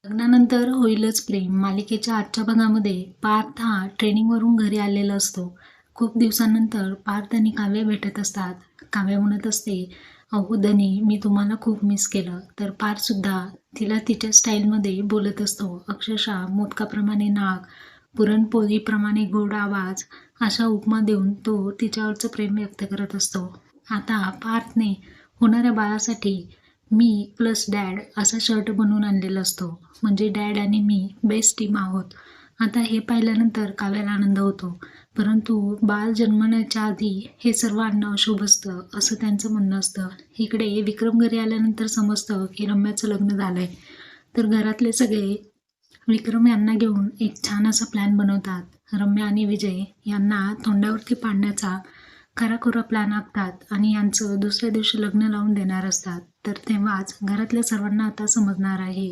लग्नानंतर होईलच प्रेम मालिकेच्या आजच्या भागामध्ये पार्थ हा ट्रेनिंगवरून घरी आलेला असतो. खूप दिवसांनंतर पार्थ आणि काव्य भेटत असतात. काव्य म्हणत असते, अहो धनी, मी तुम्हाला खूप मिस केलं. तर पार्थसुद्धा तिला तिच्या स्टाईलमध्ये बोलत असतो. अक्षरशः मोदकाप्रमाणे नाक, पुरणपोळीप्रमाणे गोड आवाज अशा उपमा देऊन तो तिच्यावरचं प्रेम व्यक्त करत असतो. आता पार्थने होणाऱ्या बाळासाठी मी प्लस डॅड असा शर्ट बनवून आणलेला असतो. म्हणजे डॅड आणि मी बेस्ट टीम आहोत. आता हे पाहिल्यानंतर काव्याला आनंद होतो. परंतु बाळ जन्मण्याच्या आधी हे सर्व आणणं अशुभ असतं असं त्यांचं म्हणणं असतं. इकडे विक्रम घरी आल्यानंतर समजतं की रम्याचं लग्न झालंय. तर घरातले सगळे विक्रम यांना घेऊन एक छान असा प्लॅन बनवतात. रम्या आणि विजय यांना तोंडावरती पाडण्याचा खराखुरा प्लॅन आखतात आणि यांचं दुसऱ्या दिवशी लग्न लावून देणार असतात. तर तेव्हाच घरातल्या सर्वांना आता समजणार आहे